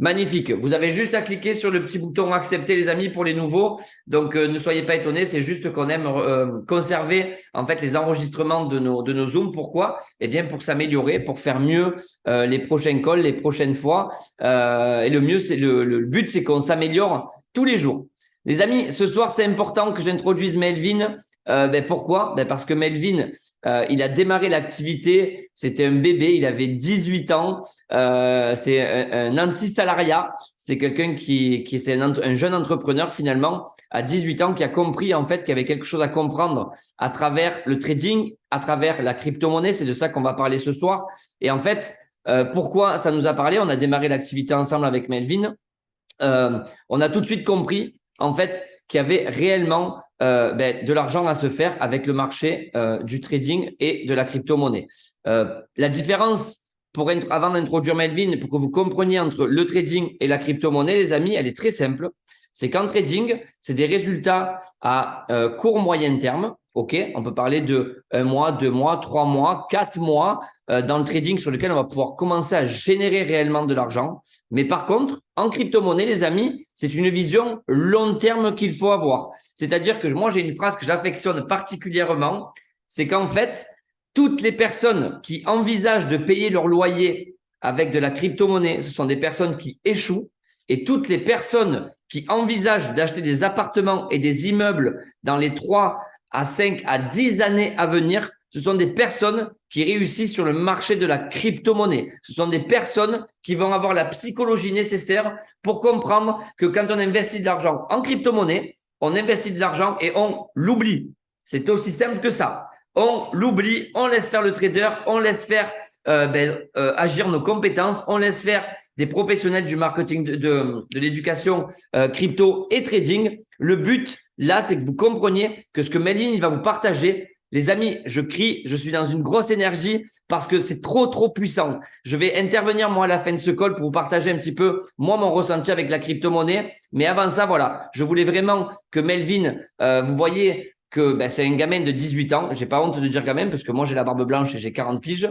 Magnifique. Vous avez juste à cliquer sur le petit bouton accepter les amis pour les nouveaux. Donc ne soyez pas étonnés, c'est juste qu'on aime conserver en fait les enregistrements de nos Zooms. Pourquoi? Eh bien pour s'améliorer, pour faire mieux les prochains calls, les prochaines fois. Et le mieux, c'est le but, c'est qu'on s'améliore tous les jours. Les amis, ce soir, c'est important que j'introduise Melvin. Pourquoi? Parce que Melvin, il a démarré l'activité, c'était un bébé, il avait 18 ans, c'est un anti-salariat, c'est quelqu'un qui c'est un jeune entrepreneur finalement, à 18 ans, qui a compris en fait qu'il y avait quelque chose à comprendre à travers le trading, à travers la crypto-monnaie, c'est de ça qu'on va parler ce soir. Et en fait, pourquoi ça nous a parlé? On a démarré l'activité ensemble avec Melvin. On a tout de suite compris en fait qu'il y avait réellement de l'argent à se faire avec le marché du trading et de la crypto-monnaie. La différence avant d'introduire Melvin, pour que vous compreniez entre le trading et la crypto-monnaie, les amis, elle est très simple. C'est qu'en trading, c'est des résultats à court moyen terme. OK, on peut parler de 1 mois, 2 mois, 3 mois, 4 mois dans le trading sur lequel on va pouvoir commencer à générer réellement de l'argent. Mais par contre, en crypto-monnaie, les amis, c'est une vision long terme qu'il faut avoir. C'est-à-dire que moi, j'ai une phrase que j'affectionne particulièrement, c'est qu'en fait, toutes les personnes qui envisagent de payer leur loyer avec de la crypto-monnaie, ce sont des personnes qui échouent. Et toutes les personnes qui envisagent d'acheter des appartements et des immeubles dans les 3 à 5 à 10 années à venir, ce sont des personnes qui réussissent sur le marché de la crypto-monnaie. Ce sont des personnes qui vont avoir la psychologie nécessaire pour comprendre que quand on investit de l'argent en crypto-monnaie, on investit de l'argent et on l'oublie. C'est aussi simple que ça. On l'oublie, on laisse faire le trader, on laisse faire agir nos compétences, on laisse faire des professionnels du marketing, de l'éducation crypto et trading. Le but, là, c'est que vous compreniez que ce que Melvin va vous partager, les amis, je crie, je suis dans une grosse énergie parce que c'est trop, trop puissant. Je vais intervenir, moi, à la fin de ce call pour vous partager un petit peu, moi, mon ressenti avec la crypto-monnaie. Mais avant ça, voilà, je voulais vraiment que Melvin, vous voyez que c'est un gamin de 18 ans. J'ai pas honte de dire gamin parce que moi, j'ai la barbe blanche et j'ai 40 piges.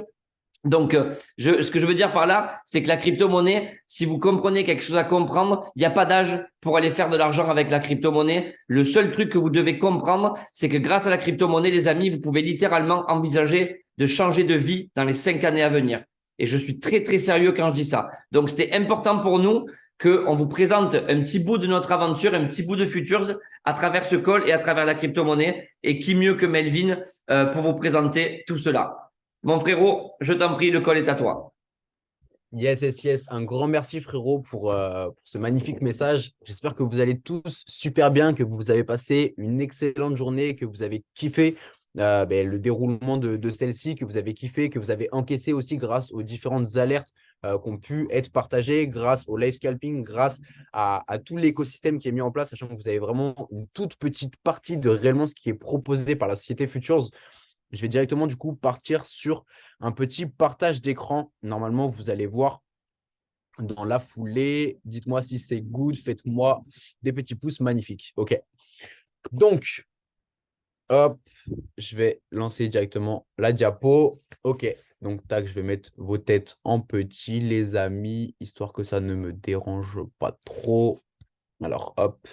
Donc, ce que je veux dire par là, c'est que la crypto-monnaie, si vous comprenez quelque chose à comprendre, il n'y a pas d'âge pour aller faire de l'argent avec la crypto-monnaie. Le seul truc que vous devez comprendre, c'est que grâce à la crypto-monnaie, les amis, vous pouvez littéralement envisager de changer de vie dans les 5 années à venir. Et je suis très, très sérieux quand je dis ça. Donc, c'était important pour nous qu'on vous présente un petit bout de notre aventure, un petit bout de Futures à travers ce call et à travers la crypto-monnaie. Et qui mieux que Melvin pour vous présenter tout cela. Mon frérot, je t'en prie, le call est à toi. Yes, yes, yes. Un grand merci, frérot, pour ce magnifique message. J'espère que vous allez tous super bien, que vous avez passé une excellente journée, que vous avez kiffé le déroulement de celle-ci, que vous avez kiffé, que vous avez encaissé aussi grâce aux différentes alertes qui ont pu être partagées, grâce au live scalping, grâce à tout l'écosystème qui est mis en place, sachant que vous avez vraiment une toute petite partie de réellement ce qui est proposé par la société Futures. Je vais directement du coup partir sur un petit partage d'écran. Normalement, vous allez voir dans la foulée. Dites-moi si c'est good. Faites-moi des petits pouces magnifiques. OK. Donc, hop, je vais lancer directement la diapo. OK. Donc, tac, je vais mettre vos têtes en petit, les amis, histoire que ça ne me dérange pas trop. Alors, hop.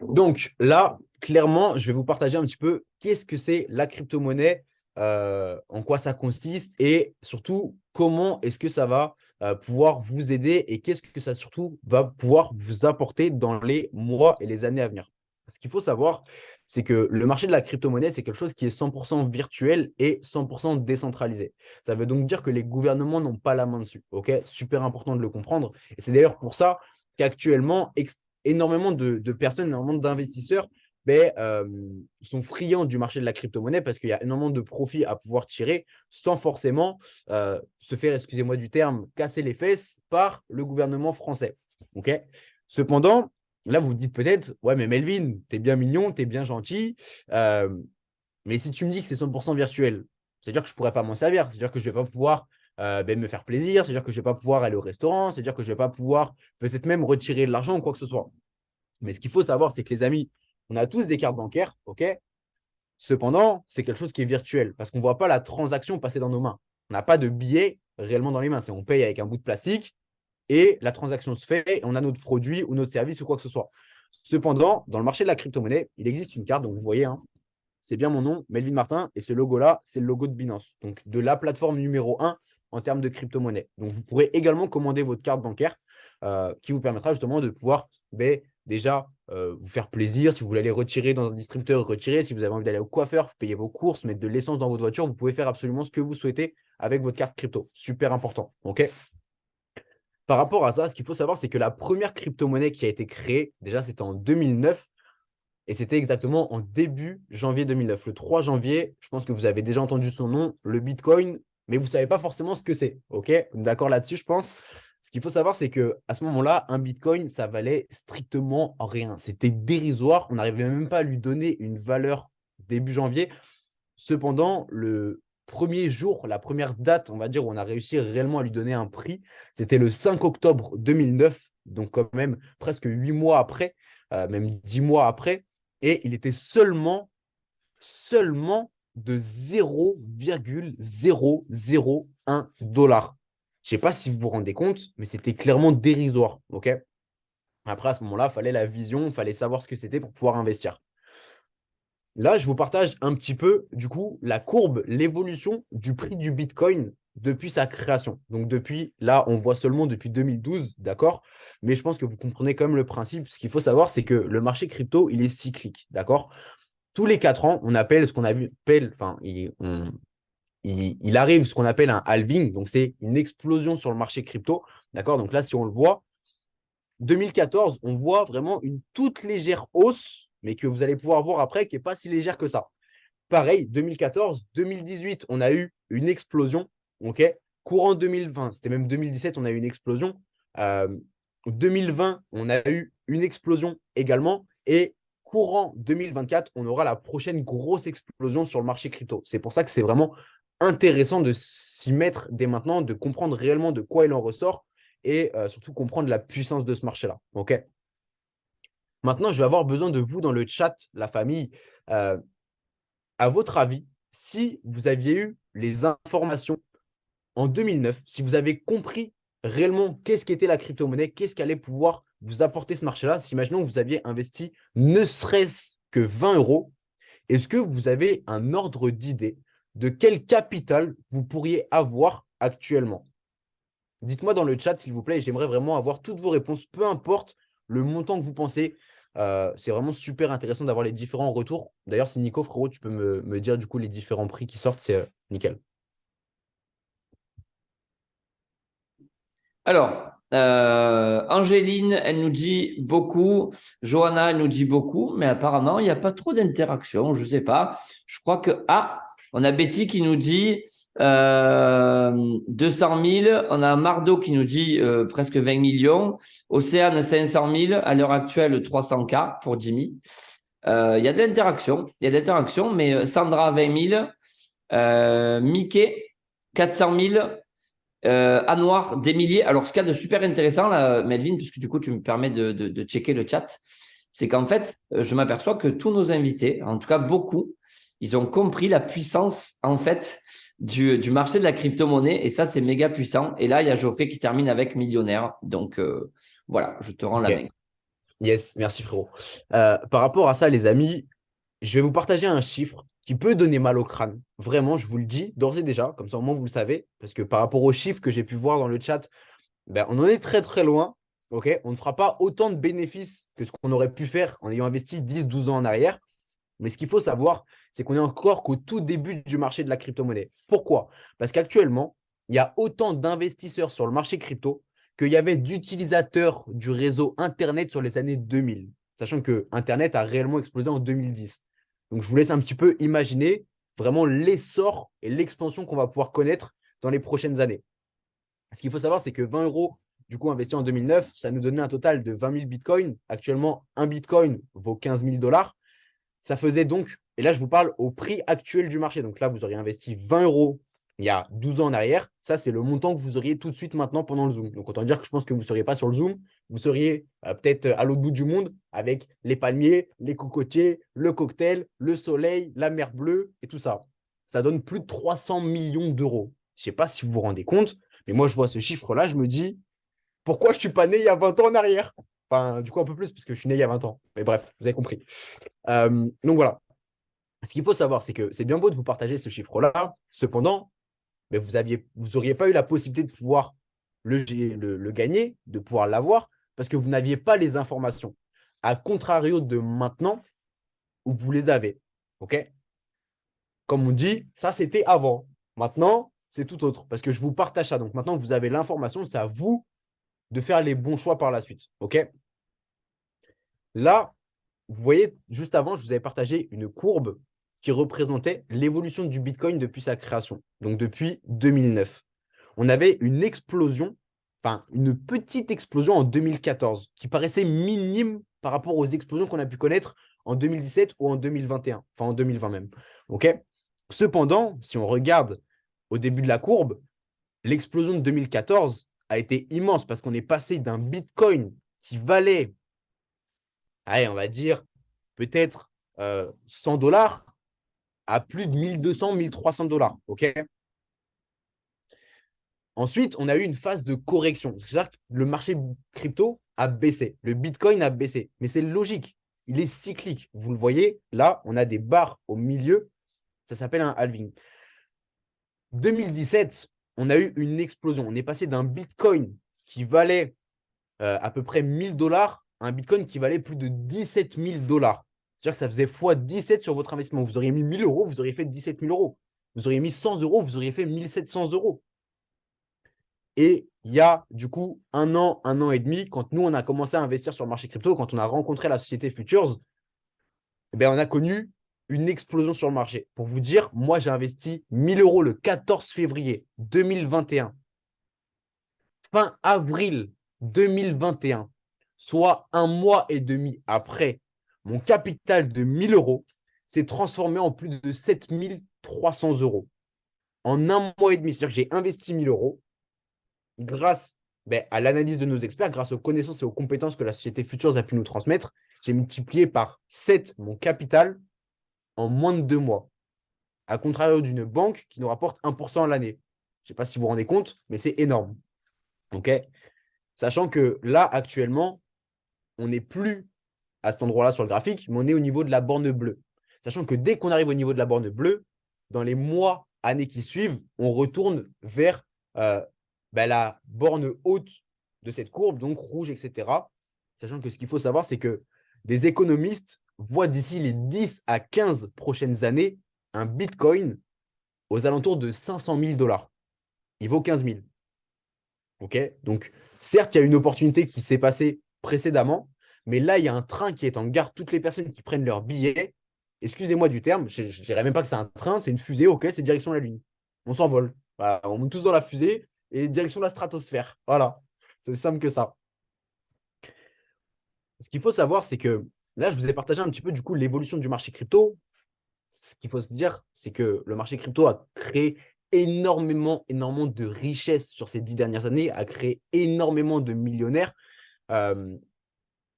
Donc là, clairement, je vais vous partager un petit peu qu'est-ce que c'est la crypto-monnaie, en quoi ça consiste et surtout comment est-ce que ça va pouvoir vous aider et qu'est-ce que ça surtout va pouvoir vous apporter dans les mois et les années à venir. Ce qu'il faut savoir, c'est que le marché de la crypto-monnaie, c'est quelque chose qui est 100% virtuel et 100% décentralisé. Ça veut donc dire que les gouvernements n'ont pas la main dessus. Ok, super important de le comprendre. Et c'est d'ailleurs pour ça qu'actuellement, énormément de personnes, énormément d'investisseurs sont friands du marché de la crypto-monnaie parce qu'il y a énormément de profits à pouvoir tirer sans forcément se faire, excusez-moi du terme, casser les fesses par le gouvernement français. Okay. Cependant, là, vous vous dites peut-être, ouais, mais Melvin, t'es bien mignon, t'es bien gentil, mais si tu me dis que c'est 100% virtuel, c'est-à-dire que je ne pourrais pas m'en servir, c'est-à-dire que je ne vais pas pouvoir me faire plaisir, c'est-à-dire que je ne vais pas pouvoir aller au restaurant, c'est-à-dire que je ne vais pas pouvoir peut-être même retirer de l'argent ou quoi que ce soit. Mais ce qu'il faut savoir, c'est que les amis, on a tous des cartes bancaires, ok. Cependant, c'est quelque chose qui est virtuel parce qu'on ne voit pas la transaction passer dans nos mains. On n'a pas de billets réellement dans les mains. C'est on paye avec un bout de plastique et la transaction se fait et on a notre produit ou notre service ou quoi que ce soit. Cependant, dans le marché de la crypto-monnaie, il existe une carte. Donc, vous voyez, hein, c'est bien mon nom, Melvin Martin. Et ce logo-là, c'est le logo de Binance. Donc, de la plateforme numéro 1 en termes de crypto-monnaie. Donc, vous pourrez également commander votre carte bancaire qui vous permettra justement de pouvoir déjà vous faire plaisir. Si vous voulez aller retirer dans un distributeur, retirer. Si vous avez envie d'aller au coiffeur, payer vos courses, mettre de l'essence dans votre voiture, vous pouvez faire absolument ce que vous souhaitez avec votre carte crypto. Super important. OK. Par rapport à ça, ce qu'il faut savoir, c'est que la première crypto-monnaie qui a été créée, déjà, c'était en 2009 et c'était exactement en début janvier 2009. Le 3 janvier, je pense que vous avez déjà entendu son nom, le Bitcoin, mais vous ne savez pas forcément ce que c'est. OK? D'accord là-dessus, je pense. Ce qu'il faut savoir, c'est qu'à ce moment-là, un Bitcoin, ça valait strictement rien. C'était dérisoire. On n'arrivait même pas à lui donner une valeur début janvier. Cependant, le premier jour, la première date, on va dire, où on a réussi réellement à lui donner un prix, c'était le 5 octobre 2009, donc quand même presque 8 mois après, même 10 mois après, et il était seulement de 0,001 dollar. Je ne sais pas si vous vous rendez compte, mais c'était clairement dérisoire. Ok. Après, à ce moment-là, il fallait la vision, il fallait savoir ce que c'était pour pouvoir investir. Là, je vous partage un petit peu, du coup, la courbe, l'évolution du prix du Bitcoin depuis sa création. Donc, depuis, là, on voit seulement depuis 2012, d'accord? Mais je pense que vous comprenez quand même le principe. Ce qu'il faut savoir, c'est que le marché crypto, il est cyclique, d'accord? Tous les 4 ans, on appelle ce qu'on appelle, enfin, il arrive ce qu'on appelle un halving. Donc, c'est une explosion sur le marché crypto, d'accord? Donc là, si on le voit, 2014, on voit vraiment une toute légère hausse, mais que vous allez pouvoir voir après, qui n'est pas si légère que ça. Pareil, 2014, 2018, on a eu une explosion. OK. Courant 2020, c'était même 2017, on a eu une explosion. 2020, on a eu une explosion également. Et courant 2024, on aura la prochaine grosse explosion sur le marché crypto. C'est pour ça que c'est vraiment intéressant de s'y mettre dès maintenant, de comprendre réellement de quoi il en ressort et surtout comprendre la puissance de ce marché-là. OK. Maintenant, je vais avoir besoin de vous dans le chat, la famille. À votre avis, si vous aviez eu les informations en 2009, si vous avez compris réellement qu'est-ce qu'était la crypto-monnaie, qu'est-ce qu'allait pouvoir vous apporter ce marché-là, si imaginons que vous aviez investi ne serait-ce que 20 euros, est-ce que vous avez un ordre d'idée de quel capital vous pourriez avoir actuellement? Dites-moi dans le chat, s'il vous plaît, et j'aimerais vraiment avoir toutes vos réponses, peu importe le montant que vous pensez. C'est vraiment super intéressant d'avoir les différents retours. D'ailleurs, si Nico, frérot, tu peux me dire du coup les différents prix qui sortent, c'est nickel. Alors, Angéline, elle nous dit beaucoup. Johanna, elle nous dit beaucoup. Mais apparemment, il n'y a pas trop d'interaction. Je ne sais pas. Je crois que… Ah, on a Betty qui nous dit 200 000. On a Mardo qui nous dit presque 20 millions. Océane, 500 000. À l'heure actuelle, 300K pour Jimmy. Il y a de l'interaction. Il y a de l'interaction. Mais Sandra, 20 000. Mickey, 400 000. À noir, des milliers. Alors, ce qu'il y a de super intéressant, là, Melvin, puisque du coup, tu me permets de checker le chat, c'est qu'en fait, je m'aperçois que tous nos invités, en tout cas beaucoup, ils ont compris la puissance, en fait, du marché de la crypto-monnaie. Et ça, c'est méga puissant. Et là, il y a Geoffrey qui termine avec millionnaire. Donc, voilà, je te rends la Ok. main. Yes, merci frérot. Par rapport à ça, les amis, je vais vous partager un chiffre qui peut donner mal au crâne. Vraiment, je vous le dis d'ores et déjà, comme ça au moins vous le savez, parce que par rapport aux chiffres que j'ai pu voir dans le chat, ben, on en est très très loin. Ok, on ne fera pas autant de bénéfices que ce qu'on aurait pu faire en ayant investi 10-12 ans en arrière. Mais ce qu'il faut savoir, c'est qu'on est encore qu'au tout début du marché de la crypto-monnaie. Pourquoi? Parce qu'actuellement, il y a autant d'investisseurs sur le marché crypto qu'il y avait d'utilisateurs du réseau Internet sur les années 2000, sachant que Internet a réellement explosé en 2010. Donc, je vous laisse un petit peu imaginer vraiment l'essor et l'expansion qu'on va pouvoir connaître dans les prochaines années. Ce qu'il faut savoir, c'est que 20 euros, du coup, investis en 2009, ça nous donnait un total de 20 000 bitcoins. Actuellement, un bitcoin vaut 15 000 dollars. Ça faisait donc, et là je vous parle au prix actuel du marché. Donc là, vous auriez investi 20 euros il y a 12 ans en arrière. Ça, c'est le montant que vous auriez tout de suite maintenant pendant le Zoom. Donc autant dire que je pense que vous ne seriez pas sur le Zoom. Vous seriez peut-être à l'autre bout du monde avec les palmiers, les cocotiers, le cocktail, le soleil, la mer bleue et tout ça. Ça donne plus de 300 millions d'euros. Je ne sais pas si vous vous rendez compte, mais moi, je vois ce chiffre-là, je me dis, pourquoi je ne suis pas né il y a 20 ans en arrière? Enfin, du coup, un peu plus, parce que je suis né il y a 20 ans. Mais bref, vous avez compris. Donc voilà. Ce qu'il faut savoir, c'est que c'est bien beau de vous partager ce chiffre-là. Cependant, mais vous n'auriez pas eu la possibilité de pouvoir le gagner, de pouvoir l'avoir, parce que vous n'aviez pas les informations. À contrario de maintenant, où vous les avez. OK? Comme on dit, ça, c'était avant. Maintenant, c'est tout autre, parce que je vous partage ça. Donc maintenant, vous avez l'information, c'est à vous de faire les bons choix par la suite. OK? Là, vous voyez, juste avant, je vous avais partagé une courbe qui représentait l'évolution du Bitcoin depuis sa création, donc depuis 2009. On avait une explosion, enfin une petite explosion en 2014, qui paraissait minime par rapport aux explosions qu'on a pu connaître en 2017 ou en 2021, enfin en 2020 même. OK? Cependant, si on regarde au début de la courbe, l'explosion de 2014 a été immense parce qu'on est passé d'un Bitcoin qui valait, allez, on va dire, peut-être 100 dollars à plus de 1200, 1300 dollars. OK? Ensuite, on a eu une phase de correction. C'est-à-dire que le marché crypto a baissé. Le Bitcoin a baissé. Mais c'est logique. Il est cyclique. Vous le voyez, là, on a des barres au milieu. Ça s'appelle un halving. 2017, on a eu une explosion. On est passé d'un Bitcoin qui valait à peu près 1000 dollars à un Bitcoin qui valait plus de 17 000 dollars. C'est-à-dire que ça faisait x17 sur votre investissement. Vous auriez mis 1000 euros, vous auriez fait 17 000 euros. Vous auriez mis 100 euros, vous auriez fait 1700 euros. Et il y a du coup un an et demi, quand nous, on a commencé à investir sur le marché crypto, quand on a rencontré la société Futures, eh bien, on a connu une explosion sur le marché. Pour vous dire, moi, j'ai investi 1000 euros le 14 février 2021. Fin avril 2021, soit un mois et demi après, mon capital de 1000 euros s'est transformé en plus de 7300 euros. En un mois et demi, c'est-à-dire que j'ai investi 1000 euros grâce à l'analyse de nos experts, grâce aux connaissances et aux compétences que la société Futures a pu nous transmettre, j'ai multiplié par 7 mon capital en moins de 2 mois. À contrario d'une banque qui nous rapporte 1% à l'année. Je ne sais pas si vous vous rendez compte, mais c'est énorme. Okay, sachant que là, actuellement, on n'est plus à cet endroit-là sur le graphique, mais on est au niveau de la borne bleue. Sachant que dès qu'on arrive au niveau de la borne bleue, dans les mois, années qui suivent, on retourne vers la borne haute de cette courbe, donc rouge, etc. Sachant que ce qu'il faut savoir, c'est que des économistes voient d'ici les 10 à 15 prochaines années un Bitcoin aux alentours de 500 000 dollars. Il vaut 15 000. Okay, donc, certes, il y a une opportunité qui s'est passée précédemment, mais là, il y a un train qui est en gare. Toutes les personnes qui prennent leur billet, excusez-moi du terme, je ne dirais même pas que c'est un train, c'est une fusée, ok, c'est direction la Lune. On s'envole. Voilà, on monte tous dans la fusée et direction la stratosphère. Voilà, c'est simple que ça. Ce qu'il faut savoir, c'est que là, je vous ai partagé un petit peu du coup l'évolution du marché crypto. Ce qu'il faut se dire, c'est que le marché crypto a créé énormément de richesses sur ces 10 dernières années, a créé énormément de millionnaires. Euh,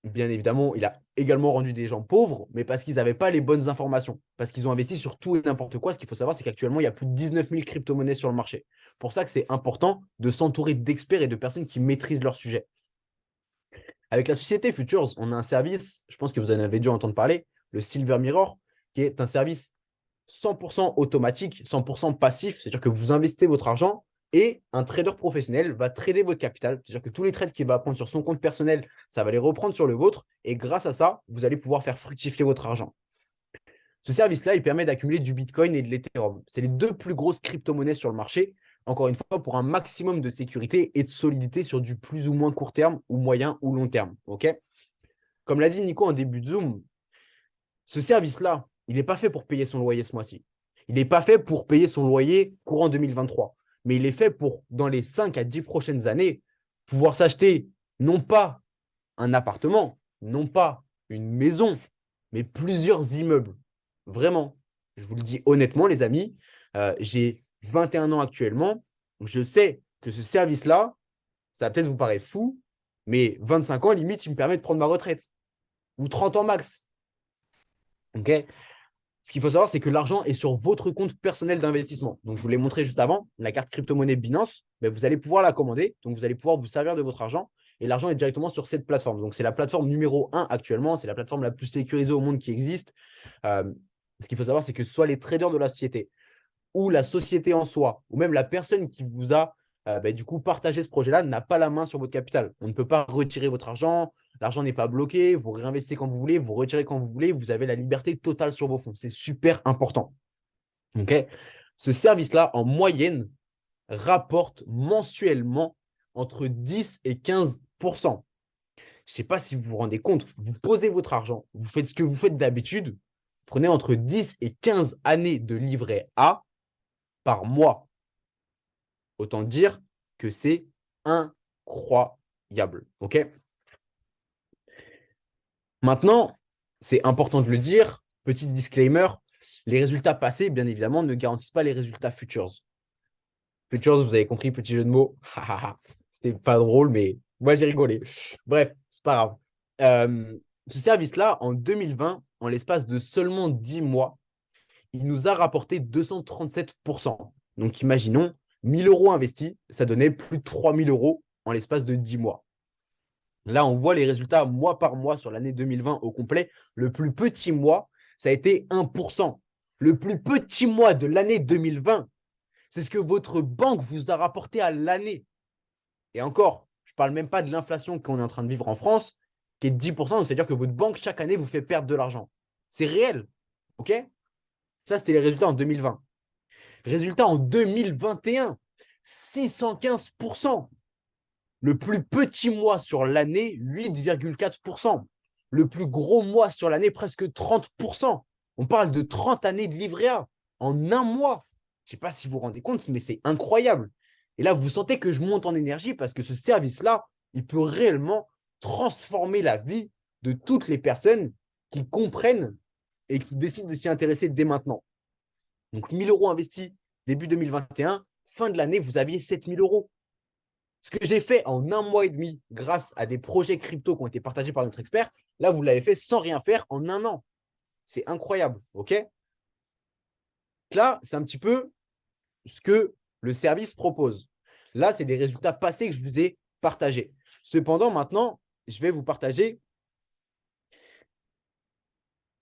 Bien évidemment, il a également rendu des gens pauvres, mais parce qu'ils n'avaient pas les bonnes informations, parce qu'ils ont investi sur tout et n'importe quoi. Ce qu'il faut savoir, c'est qu'actuellement, il y a plus de 19 000 crypto-monnaies sur le marché. Pour ça que c'est important de s'entourer d'experts et de personnes qui maîtrisent leur sujet. Avec la société Futures, on a un service, je pense que vous en avez dû entendre parler, le Silver Mirror, qui est un service 100% automatique, 100% passif, c'est-à-dire que vous investissez votre argent et un trader professionnel va trader votre capital. C'est-à-dire que tous les trades qu'il va prendre sur son compte personnel, ça va les reprendre sur le vôtre et grâce à ça, vous allez pouvoir faire fructifier votre argent. Ce service-là, il permet d'accumuler du Bitcoin et de l'Ethereum. C'est les deux plus grosses crypto-monnaies sur le marché, encore une fois, pour un maximum de sécurité et de solidité sur du plus ou moins court terme ou moyen ou long terme. Okay, comme l'a dit Nico en début de Zoom, ce service-là, il n'est pas fait pour payer son loyer ce mois-ci. Il n'est pas fait pour payer son loyer courant 2023. Mais il est fait pour, dans les 5 à 10 prochaines années, pouvoir s'acheter non pas un appartement, non pas une maison, mais plusieurs immeubles. Vraiment. Je vous le dis honnêtement, les amis, j'ai 21 ans actuellement. Je sais que ce service-là, ça va peut-être vous paraître fou, mais 25 ans, limite, il me permet de prendre ma retraite. Ou 30 ans max. OK, Ce qu'il faut savoir, c'est que l'argent est sur votre compte personnel d'investissement. Donc, je vous l'ai montré juste avant, la carte crypto-monnaie Binance, ben, vous allez pouvoir la commander. Donc, vous allez pouvoir vous servir de votre argent. Et l'argent est directement sur cette plateforme. Donc, c'est la plateforme numéro 1 actuellement. C'est la plateforme la plus sécurisée au monde qui existe. Ce qu'il faut savoir, c'est que soit les traders de la société ou la société en soi, ou même la personne qui vous a du coup partagé ce projet-là, n'a pas la main sur votre capital. On ne peut pas retirer votre argent, l'argent n'est pas bloqué, vous réinvestissez quand vous voulez, vous retirez quand vous voulez, vous avez la liberté totale sur vos fonds. C'est super important. Okay. Ce service-là, en moyenne, rapporte mensuellement entre 10 et 15%. Je ne sais pas si vous vous rendez compte, vous posez votre argent, vous faites ce que vous faites d'habitude, prenez entre 10 et 15 années de livret A par mois. Autant dire que c'est incroyable. OK? Maintenant, c'est important de le dire, petit disclaimer, les résultats passés, bien évidemment, ne garantissent pas les résultats futurs. Futures, vous avez compris, petit jeu de mots. C'était pas drôle, mais moi, j'ai rigolé. Bref, c'est pas grave. Ce service-là, en 2020, en l'espace de seulement 10 mois, il nous a rapporté 237%. Donc, imaginons, 1000 euros investis, ça donnait plus de 3000 euros en l'espace de 10 mois. Là, on voit les résultats mois par mois sur l'année 2020 au complet. Le plus petit mois, ça a été 1%. Le plus petit mois de l'année 2020, c'est ce que votre banque vous a rapporté à l'année. Et encore, je ne parle même pas de l'inflation qu'on est en train de vivre en France, qui est de 10%. Donc, c'est-à-dire que votre banque, chaque année, vous fait perdre de l'argent. C'est réel. OK? Ça, c'était les résultats en 2020. Résultat en 2021, 615%. Le plus petit mois sur l'année, 8,4%. Le plus gros mois sur l'année, presque 30%. On parle de 30 années de livret A en un mois. Je ne sais pas si vous vous rendez compte, mais c'est incroyable. Et là, vous sentez que je monte en énergie parce que ce service-là, il peut réellement transformer la vie de toutes les personnes qui comprennent et qui décident de s'y intéresser dès maintenant. Donc, 1000 euros investis début 2021, fin de l'année, vous aviez 7000 euros. Ce que j'ai fait en un mois et demi grâce à des projets crypto qui ont été partagés par notre expert, là, vous l'avez fait sans rien faire en un an. C'est incroyable, OK? Là, c'est un petit peu ce que le service propose. Là, c'est des résultats passés que je vous ai partagés. Cependant, maintenant, je vais vous partager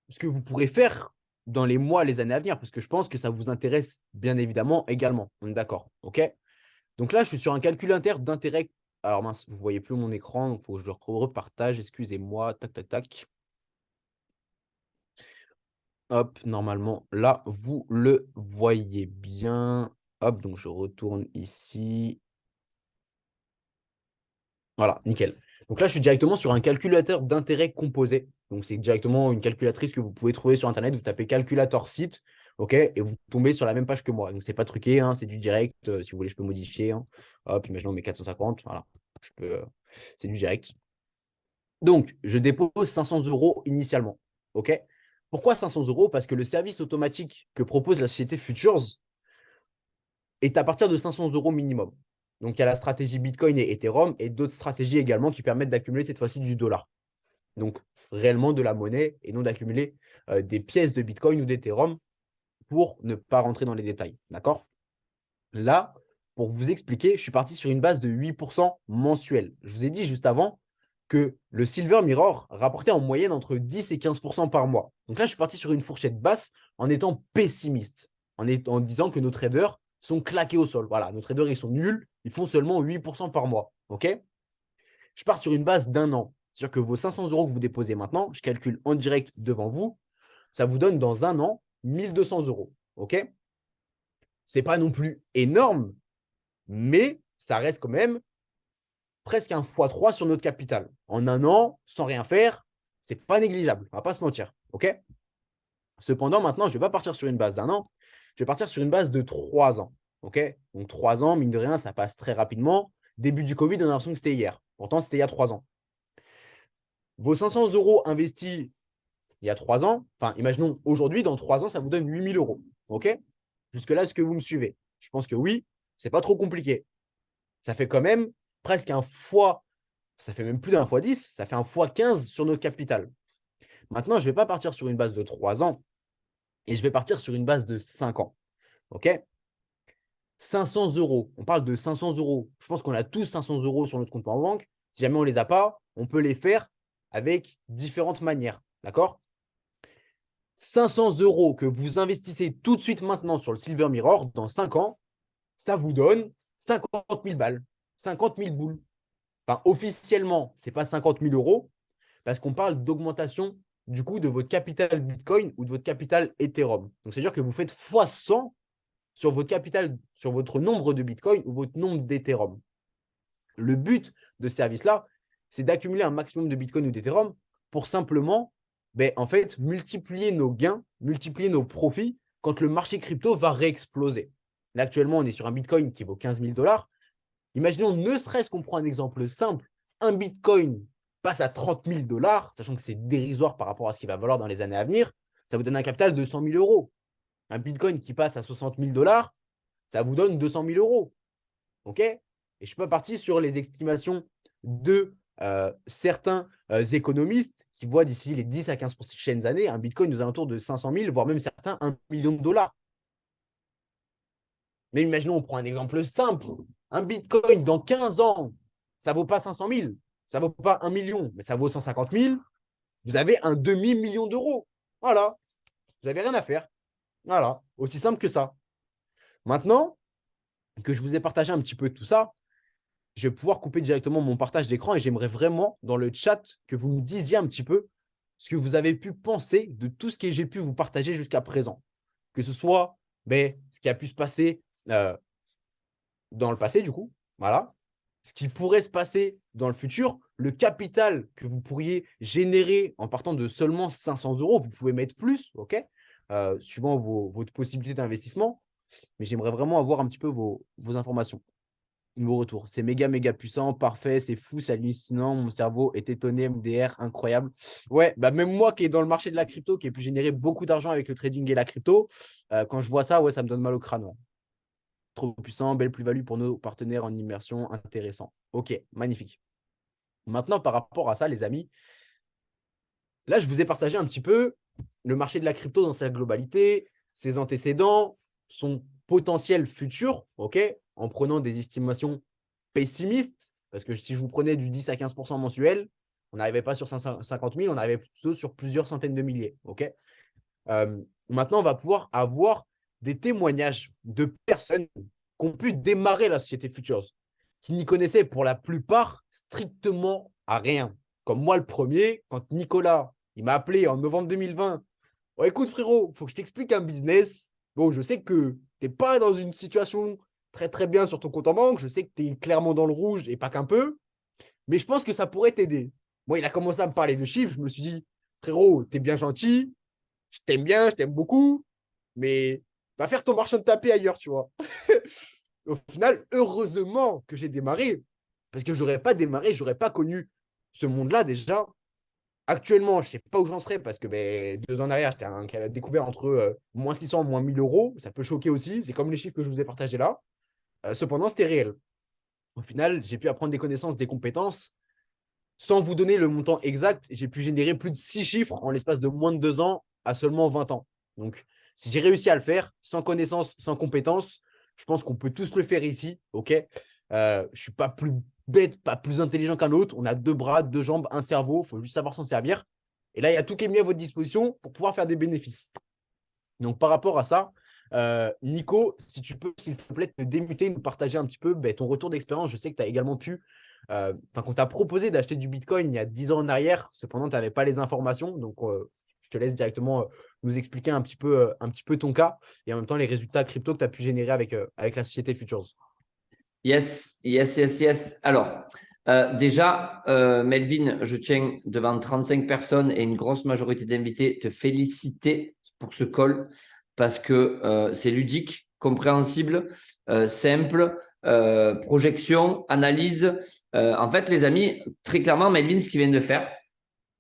ce que vous pourrez faire dans les mois, les années à venir, parce que je pense que ça vous intéresse bien évidemment également. On est d'accord, OK? Donc là, je suis sur un calculateur d'intérêt. Alors mince, vous ne voyez plus mon écran, donc il faut que je le repartage. Excusez-moi, tac, tac, tac. Hop, normalement, là, vous le voyez bien. Hop, donc je retourne ici. Voilà, nickel. Donc là, je suis directement sur un calculateur d'intérêt composé. Donc, c'est directement une calculatrice que vous pouvez trouver sur Internet. Vous tapez calculateur site, OK, et vous tombez sur la même page que moi. Donc, ce n'est pas truqué, hein, c'est du direct. Si vous voulez, je peux modifier. Hein. Hop, imaginons mes 450. Voilà, c'est du direct. Donc, je dépose 500 euros initialement. OK? Pourquoi 500 euros? Parce que le service automatique que propose la société Futures est à partir de 500 euros minimum. Donc, il y a la stratégie Bitcoin et Ethereum et d'autres stratégies également qui permettent d'accumuler cette fois-ci du dollar. Donc, réellement de la monnaie et non d'accumuler des pièces de Bitcoin ou d'Ethereum pour ne pas rentrer dans les détails. D'accord? Là, pour vous expliquer, je suis parti sur une base de 8% mensuel. Je vous ai dit juste avant que le Silver Mirror rapportait en moyenne entre 10 et 15% par mois. Donc là, je suis parti sur une fourchette basse en étant pessimiste, en disant que nos traders sont claqués au sol. Voilà, nos traders, ils sont nuls, ils font seulement 8% par mois. OK? Je pars sur une base d'un an. C'est-à-dire que vos 500 euros que vous déposez maintenant, je calcule en direct devant vous, ça vous donne dans un an 1200 euros. OK? Ce n'est pas non plus énorme, mais ça reste quand même presque un x3 sur notre capital. En un an, sans rien faire, ce n'est pas négligeable. On ne va pas se mentir. OK? Cependant, maintenant, je ne vais pas partir sur une base d'un an. Je vais partir sur une base de 3 ans. OK? Donc, 3 ans, mine de rien, ça passe très rapidement. Début du Covid, on a l'impression que c'était hier. Pourtant, c'était il y a 3 ans. Vos 500 euros investis il y a 3 ans, enfin, imaginons aujourd'hui, dans 3 ans, ça vous donne 8000 euros. OK? Jusque-là, est-ce que vous me suivez? Je pense que oui, ce n'est pas trop compliqué. Ça fait quand même presque un fois, ça fait même plus d'un fois 10, ça fait un fois 15 sur notre capital. Maintenant, je ne vais pas partir sur une base de 3 ans Et je vais partir sur une base de 5 ans. OK? 500 euros. On parle de 500 euros. Je pense qu'on a tous 500 euros sur notre compte en banque. Si jamais on ne les a pas, on peut les faire avec différentes manières. D'accord? 500 euros que vous investissez tout de suite maintenant sur le Silver Mirror, dans 5 ans, ça vous donne 50 000 balles, 50 000 boules. Enfin, officiellement, ce n'est pas 50 000 euros parce qu'on parle d'augmentation du coup de votre capital Bitcoin ou de votre capital Ethereum. Donc, c'est-à-dire que vous faites x100 sur votre capital, sur votre nombre de Bitcoin ou votre nombre d'Ethereum. Le but de ce service-là, c'est d'accumuler un maximum de Bitcoin ou d'Ethereum pour simplement en fait, multiplier nos gains, multiplier nos profits quand le marché crypto va réexploser. Là, actuellement, on est sur un Bitcoin qui vaut 15 000 $. Imaginons, ne serait-ce qu'on prend un exemple simple, un Bitcoin passe à 30 000 $, sachant que c'est dérisoire par rapport à ce qu'il va valoir dans les années à venir, ça vous donne un capital de 100 000 euros. Un Bitcoin qui passe à 60 000 $, ça vous donne 200 000 euros. OK? Et je ne suis pas parti sur les estimations de certains économistes qui voient d'ici les 10 à 15 prochaines années un Bitcoin aux alentours de 500 000, voire même certains 1 million de dollars. Mais imaginons, on prend un exemple simple. Un Bitcoin dans 15 ans, ça ne vaut pas 500 000, ça ne vaut pas 1 million, mais ça vaut 150 000. Vous avez un demi-million d'euros. Voilà. Vous n'avez rien à faire. Voilà. Aussi simple que ça. Maintenant que je vous ai partagé un petit peu tout ça, je vais pouvoir couper directement mon partage d'écran et j'aimerais vraiment dans le chat que vous me disiez un petit peu ce que vous avez pu penser de tout ce que j'ai pu vous partager jusqu'à présent. Que ce soit ce qui a pu se passer dans le passé, du coup, voilà, ce qui pourrait se passer dans le futur, le capital que vous pourriez générer en partant de seulement 500 euros. Vous pouvez mettre plus, OK, suivant votre possibilité d'investissement. Mais j'aimerais vraiment avoir un petit peu vos informations. Vos retours. C'est méga, méga puissant, parfait, c'est fou, c'est hallucinant. Mon cerveau est étonné, MDR, incroyable. Ouais, même moi qui est dans le marché de la crypto, qui ai pu générer beaucoup d'argent avec le trading et la crypto, quand je vois ça, ouais, ça me donne mal au crâne. Ouais. Trop puissant, belle plus-value pour nos partenaires en immersion, intéressant. Ok, magnifique. Maintenant, par rapport à ça, les amis, là, je vous ai partagé un petit peu le marché de la crypto dans sa globalité, ses antécédents, son potentiel futur, ok, en prenant des estimations pessimistes, parce que si je vous prenais du 10 à 15% mensuel, on n'arrivait pas sur 550 000, on arrivait plutôt sur plusieurs centaines de milliers, ok. Maintenant, on va pouvoir avoir des témoignages de personnes qui ont pu démarrer la société Futures, qui n'y connaissaient pour la plupart strictement à rien. Comme moi le premier, quand Nicolas il m'a appelé en novembre 2020. Oh, écoute frérot, il faut que je t'explique un business. Bon, je sais que tu n'es pas dans une situation très très bien sur ton compte en banque. Je sais que tu es clairement dans le rouge et pas qu'un peu. Mais je pense que ça pourrait t'aider. Moi, il a commencé à me parler de chiffres. Je me suis dit, frérot, tu es bien gentil. Je t'aime bien, je t'aime beaucoup. Mais va faire ton marchand de tapis ailleurs, tu vois. Au final, heureusement que j'ai démarré. Parce que je n'aurais pas démarré, je n'aurais pas connu ce monde-là déjà. Actuellement, je ne sais pas où j'en serais parce que 2 ans en arrière, j'étais qui a découvert entre moins 600 moins 1000 euros. Ça peut choquer aussi. C'est comme les chiffres que je vous ai partagés là. Cependant, c'était réel. Au final, j'ai pu apprendre des connaissances, des compétences. Sans vous donner le montant exact, j'ai pu générer plus de 6 chiffres en l'espace de moins de 2 ans à seulement 20 ans. Donc, si j'ai réussi à le faire, sans connaissances, sans compétences, je pense qu'on peut tous le faire ici. OK, je ne suis pas plus bête, pas plus intelligent qu'un autre. On a 2 bras, 2 jambes, un cerveau. Il faut juste savoir s'en servir. Et là, il y a tout qui est mis à votre disposition pour pouvoir faire des bénéfices. Donc, par rapport à ça, Nico, si tu peux, s'il te plaît, te démuter, nous partager un petit peu ton retour d'expérience. Je sais que tu as également pu, qu'on t'a proposé d'acheter du Bitcoin il y a 10 ans en arrière. Cependant, tu n'avais pas les informations. Donc, je te laisse directement nous expliquer un petit peu ton cas et en même temps les résultats crypto que tu as pu générer avec la société Futures. Yes, yes, yes, yes. Alors, déjà, Melvin, je tiens devant 35 personnes et une grosse majorité d'invités te féliciter pour ce call parce que c'est ludique, compréhensible, simple, projection, analyse. En fait, les amis, très clairement, Melvin, ce qu'il vient de faire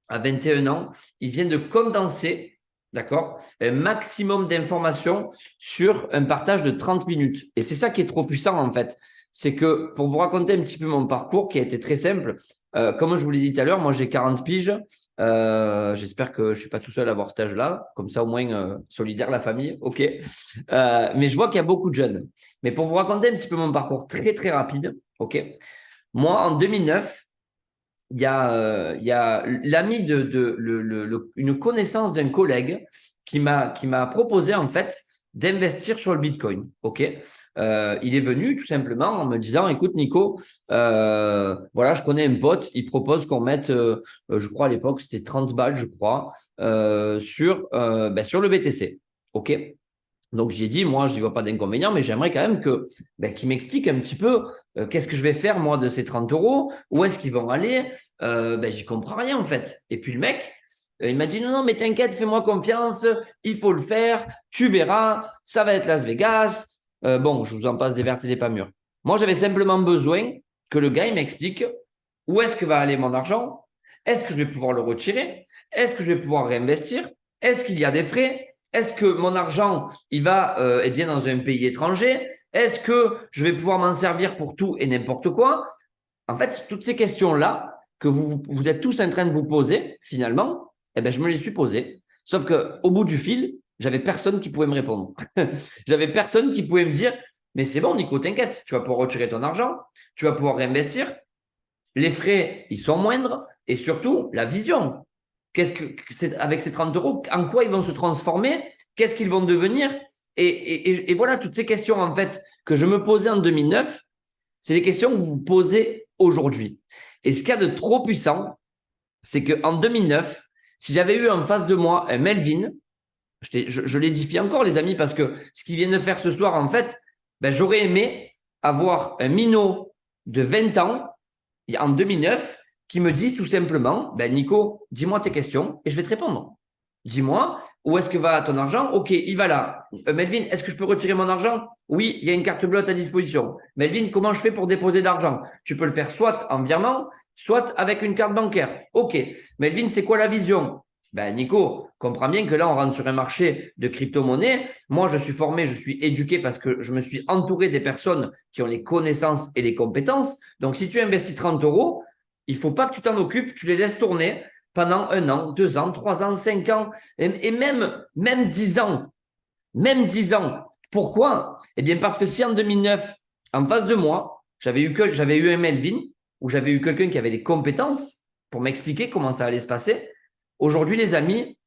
à 21 ans, il vient de condenser, d'accord, un maximum d'informations sur un partage de 30 minutes. Et c'est ça qui est trop puissant, en fait. C'est que pour vous raconter un petit peu mon parcours qui a été très simple, comme je vous l'ai dit tout à l'heure, moi j'ai 40 piges, J'espère que je ne suis pas tout seul à avoir cet âge-là. Comme ça, au moins, solidaire la famille. OK. Mais je vois qu'il y a beaucoup de jeunes. Mais pour vous raconter un petit peu mon parcours très, très rapide, OK. Moi, en 2009, il y a l'ami une connaissance d'un collègue qui m'a proposé en fait d'investir sur le Bitcoin. OK. Il est venu tout simplement en me disant, écoute Nico, voilà, je connais un pote, il propose qu'on mette, je crois à l'époque c'était 30 balles, je crois, sur le BTC. OK. Donc, j'ai dit, moi, je n'y vois pas d'inconvénient, mais j'aimerais quand même qu'il m'explique un petit peu qu'est-ce que je vais faire, moi, de ces 30 euros, où est-ce qu'ils vont aller. J'y comprends rien, en fait. Et puis, le mec, il m'a dit, non, non, mais t'inquiète, fais-moi confiance, il faut le faire, tu verras, ça va être Las Vegas. Bon, je vous en passe des vertes et des pas mûres. Moi, j'avais simplement besoin que le gars, il m'explique où est-ce que va aller mon argent, est-ce que je vais pouvoir le retirer, est-ce que je vais pouvoir réinvestir, est-ce qu'il y a des frais. Est-ce que mon argent, il va bien dans un pays étranger? Est-ce que je vais pouvoir m'en servir pour tout et n'importe quoi? En fait, toutes ces questions-là que vous êtes tous en train de vous poser, finalement, je me les suis posées. Sauf qu'au bout du fil, j'avais personne qui pouvait me répondre. J'avais personne qui pouvait me dire, mais c'est bon, Nico, t'inquiète, tu vas pouvoir retirer ton argent, tu vas pouvoir réinvestir. Les frais, ils sont moindres et surtout, la vision. Qu'est-ce que c'est avec ces 30 euros, en quoi ils vont se transformer, qu'est-ce qu'ils vont devenir et voilà, toutes ces questions en fait que je me posais en 2009, c'est les questions que vous vous posez aujourd'hui. Et ce qu'il y a de trop puissant, c'est qu'en 2009, si j'avais eu en face de moi un Melvin, je l'édifie encore les amis, parce que ce qu'il vient de faire ce soir, en fait, j'aurais aimé avoir un minot de 20 ans en 2009 qui me disent tout simplement, Nico, dis-moi tes questions et je vais te répondre. Dis-moi, où est-ce que va ton argent? OK, il va là. Melvin, est-ce que je peux retirer mon argent? Oui, il y a une carte bleue à ta disposition. Melvin, comment je fais pour déposer d'argent? Tu peux le faire soit en virement, soit avec une carte bancaire. OK. Melvin, c'est quoi la vision? Nico, comprends bien que là, on rentre sur un marché de crypto-monnaie. Moi, je suis formé, je suis éduqué parce que je me suis entouré des personnes qui ont les connaissances et les compétences. Donc, si tu investis 30 euros, il ne faut pas que tu t'en occupes, tu les laisses tourner pendant 1 an, 2 ans, 3 ans, 5 ans et même 10 ans. Même 10 ans. Pourquoi? Eh bien, parce que si en 2009, en face de moi, j'avais eu un Melvin ou j'avais eu quelqu'un qui avait des compétences pour m'expliquer comment ça allait se passer, aujourd'hui, les amis,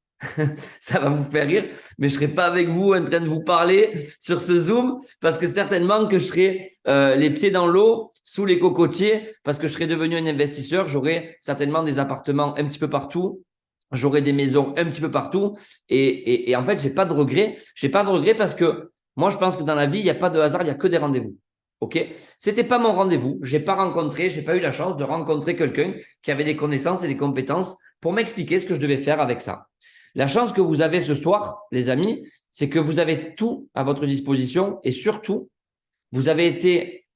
ça va vous faire rire, mais je ne serai pas avec vous en train de vous parler sur ce Zoom parce que certainement que je serai les pieds dans l'eau, sous les cocotiers, parce que je serai devenu un investisseur. J'aurai certainement des appartements un petit peu partout. J'aurai des maisons un petit peu partout. Et en fait, je n'ai pas de regrets. Je n'ai pas de regrets parce que moi, je pense que dans la vie, il n'y a pas de hasard, il n'y a que des rendez-vous. OK? C'était pas mon rendez-vous. J'ai pas eu la chance de rencontrer quelqu'un qui avait des connaissances et des compétences pour m'expliquer ce que je devais faire avec ça. La chance que vous avez ce soir, les amis, c'est que vous avez tout à votre disposition et surtout, vous avez été,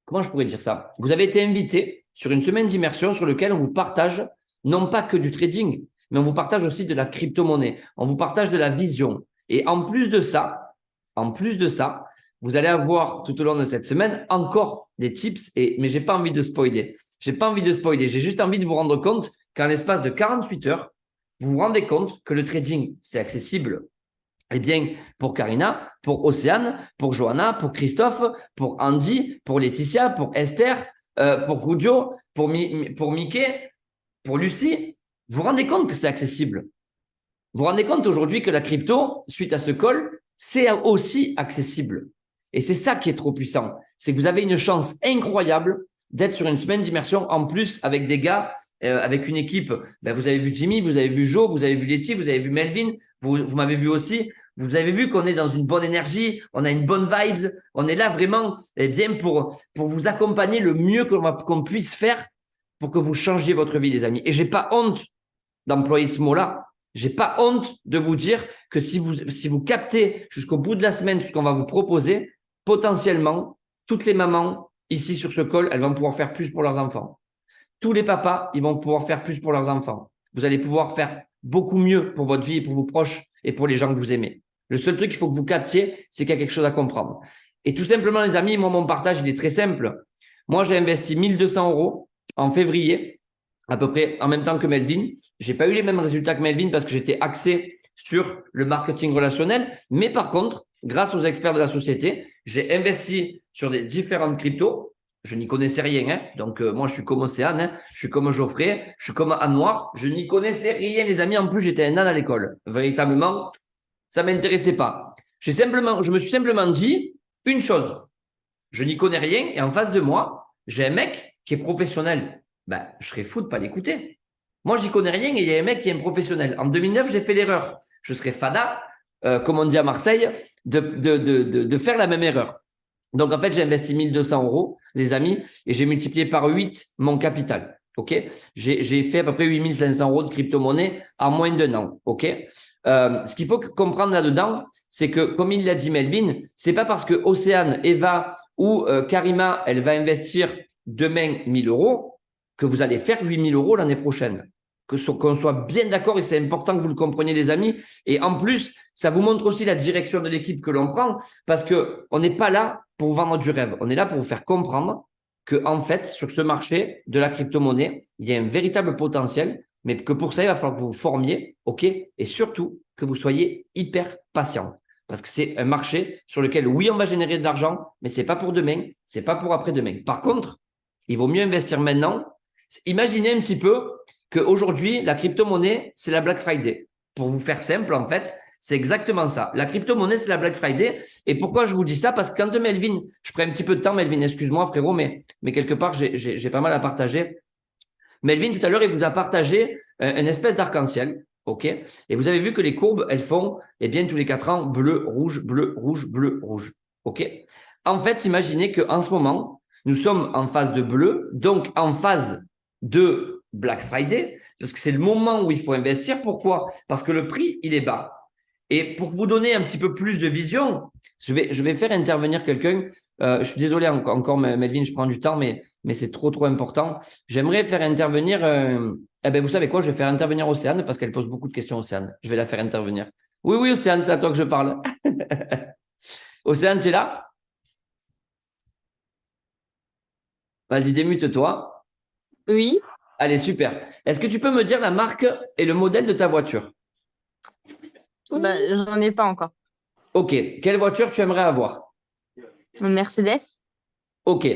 comment je pourrais dire ça? Vous avez été invité sur une semaine d'immersion sur laquelle on vous partage non pas que du trading, mais on vous partage aussi de la crypto-monnaie. On vous partage de la vision. Et en plus de ça, vous allez avoir tout au long de cette semaine encore des tips, mais j'ai pas envie de spoiler. J'ai juste envie de vous rendre compte qu'en l'espace de 48 heures, vous vous rendez compte que le trading, c'est accessible. Eh bien, pour Karina, pour Océane, pour Johanna, pour Christophe, pour Andy, pour Laetitia, pour Esther, pour Gujo, pour Mickey, pour Lucie, vous vous rendez compte que c'est accessible. Vous vous rendez compte aujourd'hui que la crypto, suite à ce call, c'est aussi accessible. Et c'est ça qui est trop puissant. C'est que vous avez une chance incroyable d'être sur une semaine d'immersion en plus avec des gars, avec une équipe. Vous avez vu Jimmy, vous avez vu Joe, vous avez vu Letty, vous avez vu Melvin, vous m'avez vu aussi. Vous avez vu qu'on est dans une bonne énergie, on a une bonne vibes. On est là vraiment pour vous accompagner le mieux qu'on puisse faire pour que vous changiez votre vie, les amis. Et j'ai pas honte d'employer ce mot-là. J'ai pas honte de vous dire que si vous captez jusqu'au bout de la semaine ce qu'on va vous proposer, potentiellement, toutes les mamans ici sur ce call, elles vont pouvoir faire plus pour leurs enfants. Tous les papas, ils vont pouvoir faire plus pour leurs enfants. Vous allez pouvoir faire beaucoup mieux pour votre vie et pour vos proches et pour les gens que vous aimez. Le seul truc qu'il faut que vous captiez, c'est qu'il y a quelque chose à comprendre. Et tout simplement, les amis, moi, mon partage, il est très simple. Moi, j'ai investi 1 200 € en février à peu près en même temps que Melvin. Je n'ai pas eu les mêmes résultats que Melvin parce que j'étais axé sur le marketing relationnel. Mais par contre, grâce aux experts de la société, j'ai investi sur des différentes cryptos. Je n'y connaissais rien. Hein. Donc, moi, je suis comme Océane, hein. Je suis comme Geoffrey, je suis comme Anne Noir. Je n'y connaissais rien, les amis. En plus, j'étais un âne à l'école. Véritablement, ça ne m'intéressait pas. Je me suis simplement dit une chose. Je n'y connais rien et en face de moi, j'ai un mec qui est professionnel. Ben, je serais fou de ne pas l'écouter. Moi, j'y connais rien et il y a un mec qui est un professionnel. En 2009, j'ai fait l'erreur. Je serais fada, comme on dit à Marseille, de faire la même erreur. Donc, en fait, j'ai investi 1200 euros, les amis, et j'ai multiplié par 8 mon capital. OK? J'ai fait à peu près 8500 euros de crypto-monnaie en moins d'un an. OK? Ce qu'il faut comprendre là-dedans, c'est que, comme il l'a dit Melvin, c'est pas parce que Océane, Eva ou Karima, elle va investir demain 1000 euros que vous allez faire 8000 euros l'année prochaine. Qu'on soit bien d'accord et c'est important que vous le compreniez, les amis. Et en plus, ça vous montre aussi la direction de l'équipe que l'on prend parce qu'on n'est pas là pour vendre du rêve. On est là pour vous faire comprendre que, en fait, sur ce marché de la crypto-monnaie, il y a un véritable potentiel, mais que pour ça, il va falloir que vous vous formiez, OK, et surtout que vous soyez hyper patient. Parce que c'est un marché sur lequel, oui, on va générer de l'argent, mais ce n'est pas pour demain, ce n'est pas pour après-demain. Par contre, il vaut mieux investir maintenant. Imaginez un petit peu qu'aujourd'hui, la crypto-monnaie, c'est la Black Friday. Pour vous faire simple, en fait, c'est exactement ça. La crypto-monnaie, c'est la Black Friday. Et pourquoi je vous dis ça? Parce que quand Melvin, je prends un petit peu de temps, Melvin, excuse-moi frérot, mais quelque part, j'ai pas mal à partager. Melvin, tout à l'heure, il vous a partagé une espèce d'arc-en-ciel. OK? Et vous avez vu que les courbes, elles font, eh bien, tous les 4 ans, bleu, rouge, bleu, rouge, bleu, rouge. OK? En fait, imaginez qu'en ce moment, nous sommes en phase de bleu, donc en phase de Black Friday, parce que c'est le moment où il faut investir. Pourquoi? Parce que le prix, il est bas. Et pour vous donner un petit peu plus de vision, je vais faire intervenir quelqu'un. Je suis désolé encore, Melvin, je prends du temps, mais c'est trop important. J'aimerais faire intervenir. Eh ben, vous savez quoi? Je vais faire intervenir Océane parce qu'elle pose beaucoup de questions, Océane. Je vais la faire intervenir. Oui, oui, Océane, c'est à toi que je parle. Océane, tu es là? Vas-y, démute-toi. Oui, Allez, super. Est-ce que tu peux me dire la marque et le modèle de ta voiture? bah, j'en ai pas encore. Ok. Quelle voiture tu aimerais avoir? Une Mercedes? Ok.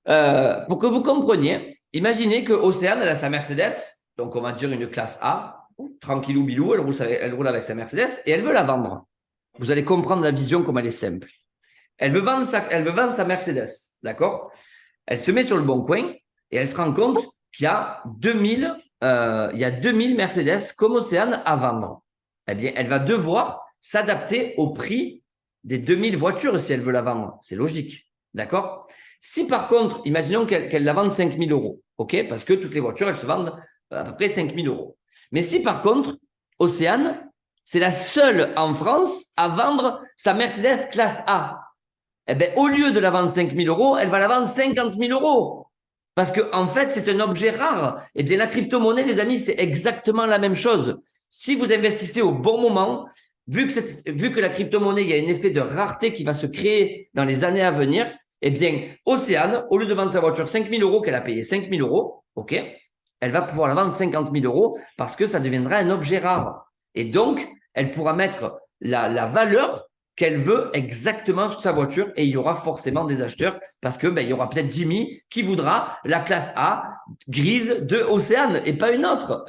Pour que vous compreniez, imaginez que Océane, elle a sa Mercedes, donc on va dire une classe A, tranquillou bilou, elle roule avec sa Mercedes et elle veut la vendre. Vous allez comprendre la vision comme elle est simple. Elle veut vendre sa Mercedes, d'accord? Elle se met sur le bon coin et elle se rend compte qu'il y a 2000 Mercedes comme Océane à vendre. Eh bien, elle va devoir s'adapter au prix des 2000 voitures si elle veut la vendre. C'est logique, d'accord? Si par contre, imaginons qu'elle la vende 5000 euros, OK? Parce que toutes les voitures, elles se vendent à peu près 5000 euros. Mais si par contre, Océane, c'est la seule en France à vendre sa Mercedes classe A, eh bien, au lieu de la vendre 5000 euros, elle va la vendre 50 000 euros. Parce qu'en fait, c'est un objet rare. Eh bien, la crypto-monnaie, les amis, c'est exactement la même chose. Si vous investissez au bon moment, vu que la crypto-monnaie, il y a un effet de rareté qui va se créer dans les années à venir, eh bien, Océane, au lieu de vendre sa voiture 5 000 euros qu'elle a payé 5 000 euros, OK, elle va pouvoir la vendre 50 000 euros parce que ça deviendra un objet rare. Et donc, elle pourra mettre la valeur qu'elle veut exactement sur sa voiture et il y aura forcément des acheteurs parce que il y aura peut-être Jimmy qui voudra la classe A grise de Océane et pas une autre.